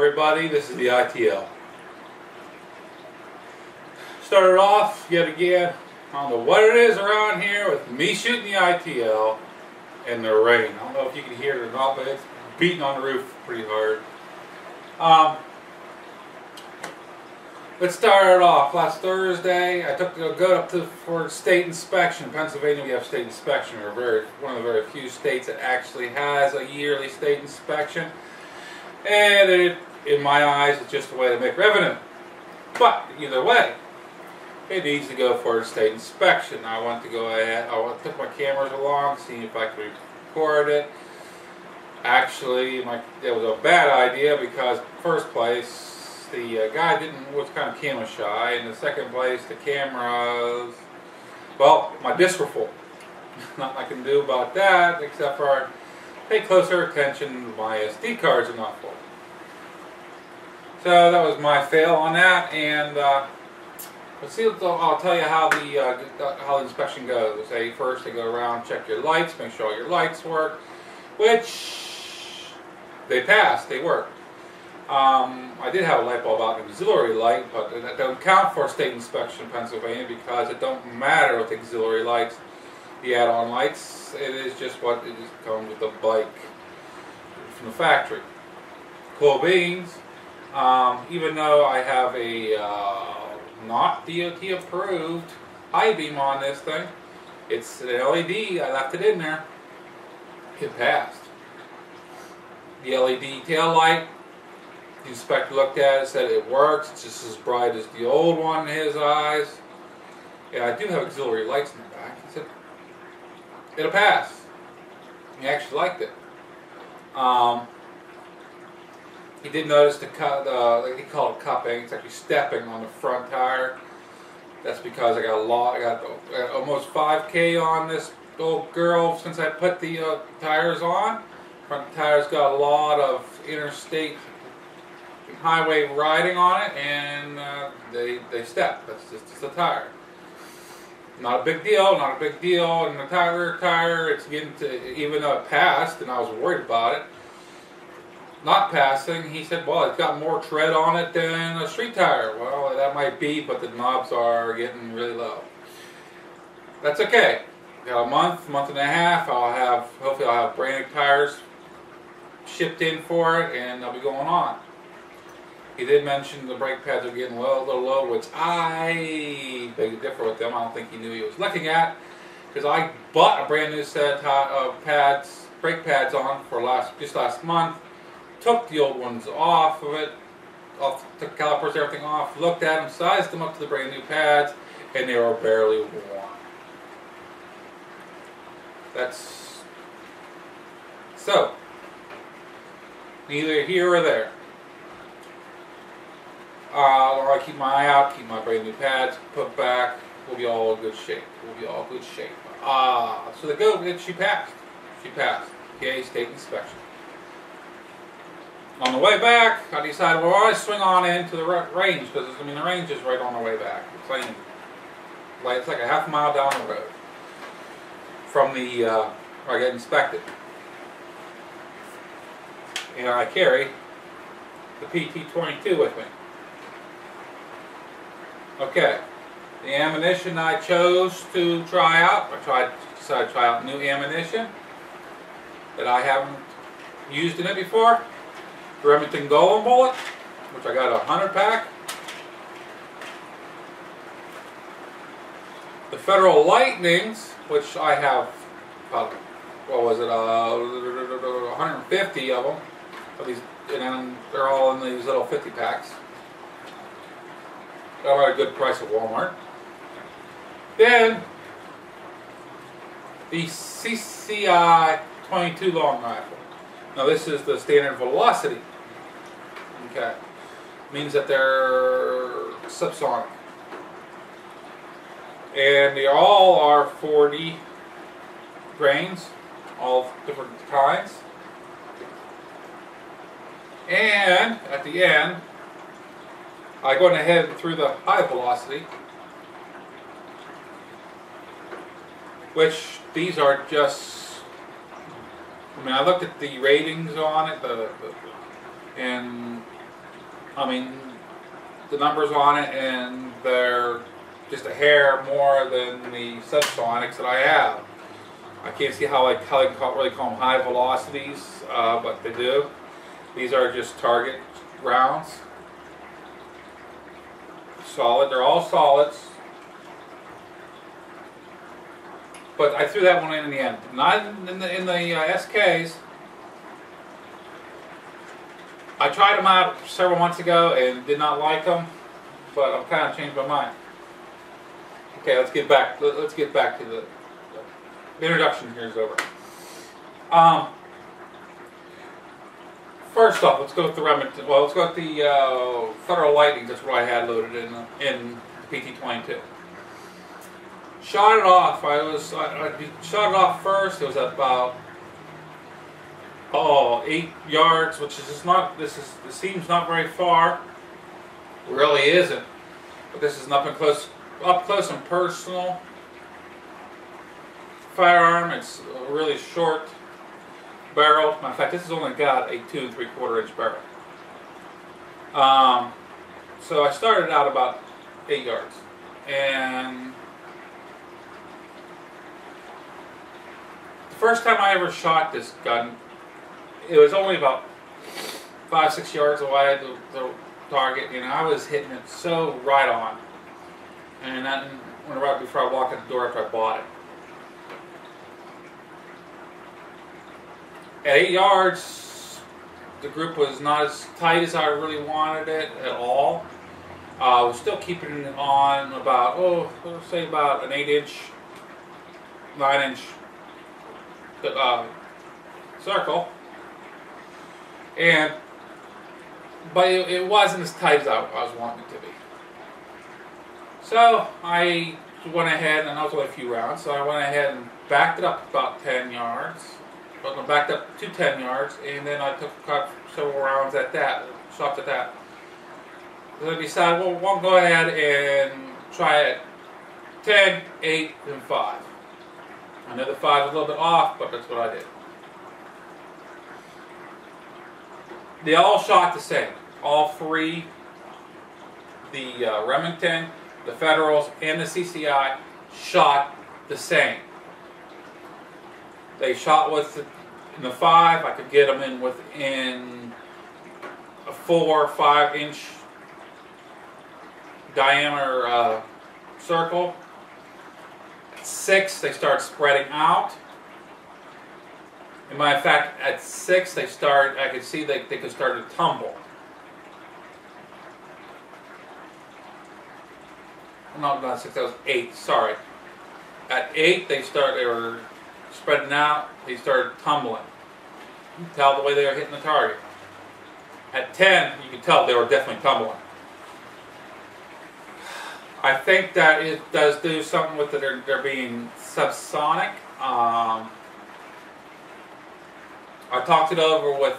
everybody, this is the I.T.L. Started off yet again, I don't know what it is around here with me shooting the I.T.L. and the rain. I don't know if you can hear it or not, but it's beating on the roof pretty hard. Let's start it off. Last Thursday, I took the goat up for state inspection. In Pennsylvania, we have state inspection. We're one of the very few states that actually has a yearly state inspection. And it, in my eyes, it's just a way to make revenue. But either way, it needs to go for a state inspection. I want to go ahead. I took my cameras along, see if I could record it. Actually, it was a bad idea because, first place, the guy was kind of camera shy. In the second place, the cameras, well, my discs were full. Nothing I can do about that except for pay closer attention. My SD cards are not full. So that was my fail on that. And let's see. I'll tell you how the inspection goes. First, they go around, check your lights, make sure all your lights work, which they passed. They worked. I did have a light bulb out, an auxiliary light, but that don't count for state inspection in Pennsylvania because it don't matter with auxiliary lights, the add-on lights. It is just what it just comes with the bike from the factory. Cool beans. Even though I have a not DOT approved high beam on this thing, it's an LED. I left it in there. It passed. The LED tail light. The inspector looked at it, said it works, it's just as bright as the old one in his eyes. Yeah, I do have auxiliary lights in the back. He said, it'll pass. He actually liked it. He did notice the cut, they call it cupping, it's actually stepping on the front tire. That's because I got almost 5K on this old girl since I put the tires on. Front tires got a lot of interstate highway riding on it, and they step. That's just a tire. Not a big deal. Not a big deal. And the tire, it's getting to, even though it passed, and I was worried about it not passing. He said, "Well, it's got more tread on it than a street tire." Well, that might be, but the knobs are getting really low. That's okay. Got a month and a half. Hopefully, I'll have brand new tires shipped in for it, and they'll be going on. He did mention the brake pads are getting a little low, which I beg to differ with them. I don't think he knew he was looking at, because I bought a brand new set of brake pads on for just last month. Took the old ones off of it, took calipers, everything off, looked at them, sized them up to the brand new pads, and they were barely worn. That's so neither here or there. I keep my eye out, keep my brand new pads put back. We'll be all in good shape. So the goat, she passed. Yay, state inspection. On the way back, I decided, well, I swing on into the range because the range is right on the way back. It's like a half a mile down the road from the where I get inspected. And I carry the PT-22 with me. Okay, the ammunition I chose to try out, decided to try out new ammunition that I haven't used in it before. Remington Golem bullet, which I got a 100 pack. The Federal Lightnings, which I have, what was it, 150 of them. And then they're all in these little 50 packs. Got at a good price at Walmart. Then the CCI 22 long rifle. Now this is the standard velocity. Okay, means that they're subsonic, and they all are 40 grains, all different kinds. And at the end, I go ahead through the high velocity, which these are just, I mean, I looked at the ratings on it, and I mean, the numbers on it, and they're just a hair more than the subsonics that I have. I can't see how they really call them high velocities, but they do. These are just target rounds. Solid. They're all solids. But I threw that one in the end. Not in the SKs. I tried them out several months ago and did not like them, but I've kind of changed my mind. Okay, let's get back. Let's get back to the introduction. Here is over. First off, let's go with the Remington. Well, let's go with the Federal Lightning. That's what I had loaded in the PT-22. Shot it off. I shot it off first. It was about 8 yards, which is just not. This seems not very far. It really isn't. But this is up close and personal firearm. It's a really short barrel. In fact, this has only got a 2 3/4 inch barrel. So I started out about 8 yards, and the first time I ever shot this gun, it was only about 5 6 yards away the target, and I was hitting it so right on. And then right before I walked in the door after I bought it. At 8 yards, the grip was not as tight as I really wanted it at all. I was still keeping it on about, let's say about an 8-inch, 9-inch circle. But it wasn't as tight as I was wanting it to be. So I went ahead, and that was only a few rounds, so I went ahead and backed it up about 10 yards. I backed up to 10 yards, and then I cut several rounds at that, shots at that. So I decided, well, we'll go ahead and try it 10, 8, and 5. I know the 5 is a little bit off, but that's what I did. They all shot the same. All three, the Remington, the Federals, and the CCI, shot the same. They shot in the 5. I could get them in within a 4 or 5 inch diameter circle. At 6, they start spreading out. As a matter of fact, at 6, I could see they could start to tumble. No, not 6, that was 8, sorry. At 8, they were spreading out, they started tumbling. You can tell the way they were hitting the target. At 10, you can tell they were definitely tumbling. I think that it does do something with it. They're being subsonic. I talked it over with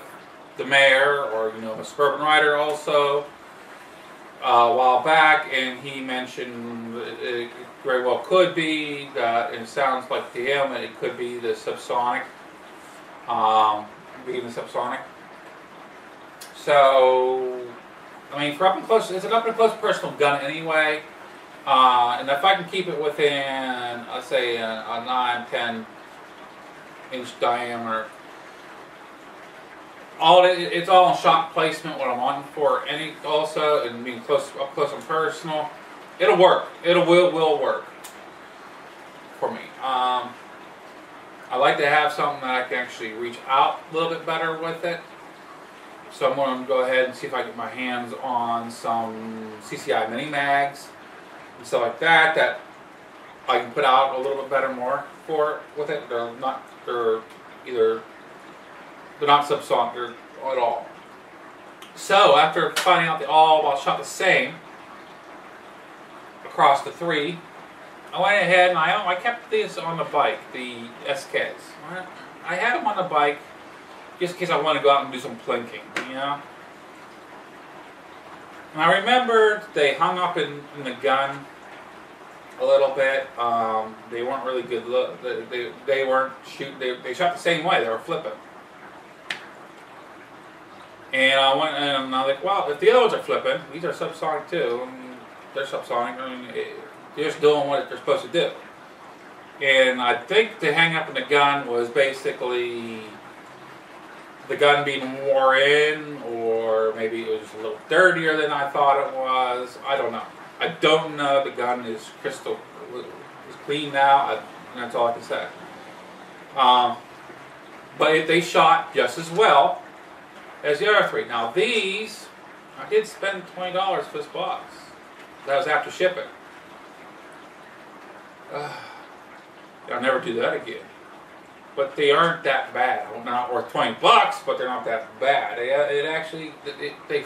the mayor, or a suburban rider also, a while back, and he mentioned it very well could be that. It sounds like to him that it could be the subsonic, being the subsonic. So, I mean, for up and close, it's an up and close personal gun anyway. And if I can keep it within, let's say, a 9, 10 inch diameter, it's all in shot placement. What I'm on for also, and being up close and personal, it'll work. It will work for me. I like to have something that I can actually reach out a little bit better with it. So I'm going to go ahead and see if I get my hands on some CCI mini mags and stuff like that I can put out a little bit better more with it. They're not subsonic at all. So after finding out they all shot the same across the 3, I went ahead and I kept these on the bike, the SKs. I had them on the bike just in case I want to go out and do some plinking, And I remembered they hung up in the gun a little bit. They weren't really good look. They weren't shooting. They shot the same way. They were flipping. And I went and I'm like, well, if the other ones are flipping, these are subsonic too. And they're subsonic. I mean, they're just doing what they're supposed to do. And I think the hang up in the gun was basically the gun being wore in, or maybe it was a little dirtier than I thought it was. I don't know. I don't know. The gun is crystal is clean now. That's all I can say. But they shot just as well as the other three. Now these, I did spend $20 for this box. That was after shipping. I'll never do that again. But they aren't that bad. Well, they're not worth $20, but they're not that bad. They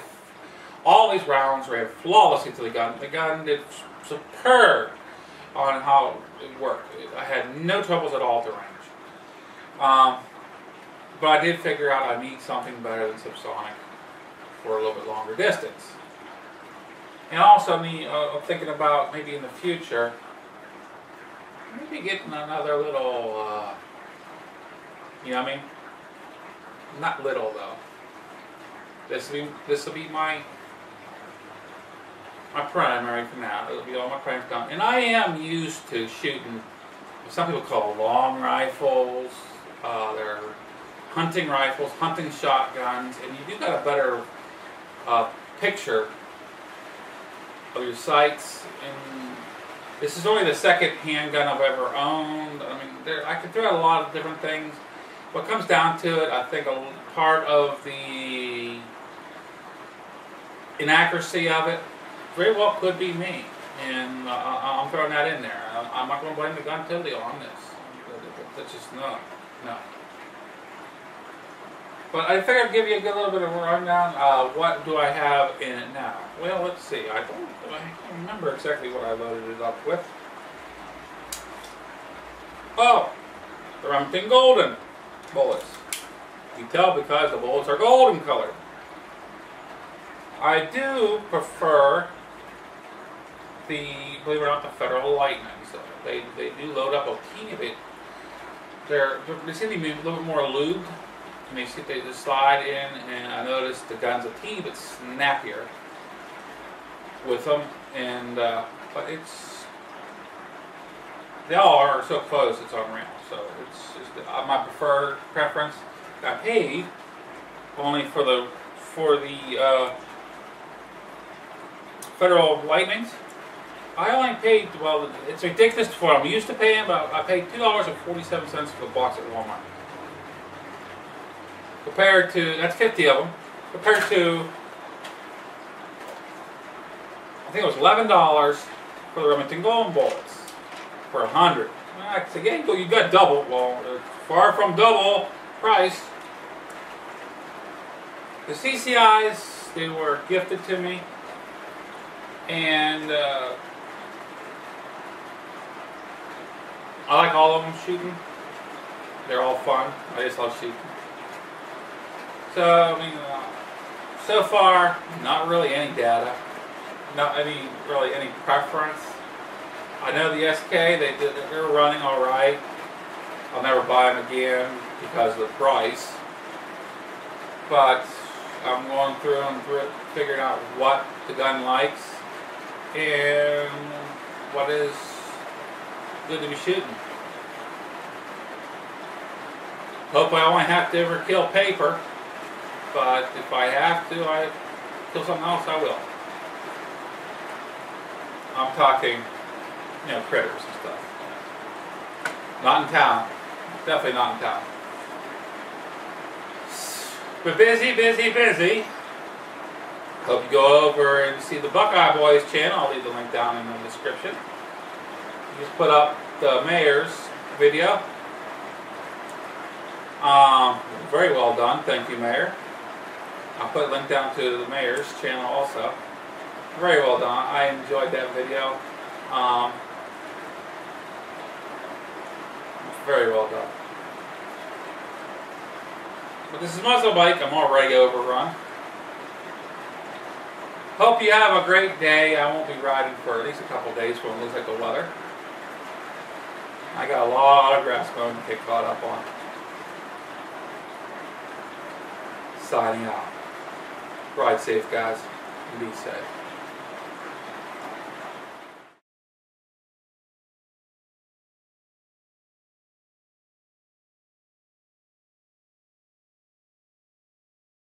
all these rounds ran flawlessly to the gun. The gun did superb on how it worked. I had no troubles at all at the range. But I did figure out I need something better than subsonic for a little bit longer distance. And also, I'm thinking about maybe in the future, maybe getting another little, you know what I mean? Not little though. This will be my primary for now. It'll be all my primary gun. And I am used to shooting what some people call long rifles. They're hunting rifles, hunting shotguns, and you do got a better picture of your sights. And this is only the second handgun I've ever owned. I mean, I could throw out a lot of different things. What comes down to it, I think a part of the inaccuracy of it very well could be me. And I'm throwing that in there. I'm not going to blame the gun totally on this. That's just no. But I think I'll give you a little bit of a rundown. What do I have in it now? Well, let's see. I can't remember exactly what I loaded it up with. Oh, the Remington Golden bullets. You can tell because the bullets are golden colored. I do prefer believe it or not, the Federal Lightning. So they do load up a teeny bit. They seem to be a little bit more lubed. And they just slide in, and I noticed the gun's a teeny bit snappier with them. And but they all are so close, it's unreal. So it's just my preference. I paid only for the Federal Lightnings. I only paid, well, it's ridiculous for what I'm used to paying, but I paid $2.47 for the box at Walmart. Compared to, that's 50 of them, compared to, I think it was $11 for the Remington Golden bullets, for 100. Again, you got double, well, far from double price. The CCIs, they were gifted to me, and I like all of them shooting. They're all fun. I just love shooting. So, I mean, so far, not really any data. Not really any preference. I know the SK, they're running all right. I'll never buy them again because of the price. But I'm going through and figuring out what the gun likes and what is good to be shooting. Hope I only have to ever kill paper, but if I have to, I kill something else, I will. I'm talking, critters and stuff. Not in town. Definitely not in town. But busy. Hope you go over and see the Buckeyeboyz channel. I'll leave the link down in the description. You just put up the mayor's video. Very well done. Thank you, Mayor. I'll put a link down to the mayor's channel also. Very well done. I enjoyed that video. Very well done. But this is MuzzleMike. I'm already overrun. Hope you have a great day. I won't be riding for at least a couple days when it looks like the weather. I got a lot of grass mowing to get caught up on. Signing out. Ride safe, guys. Be safe.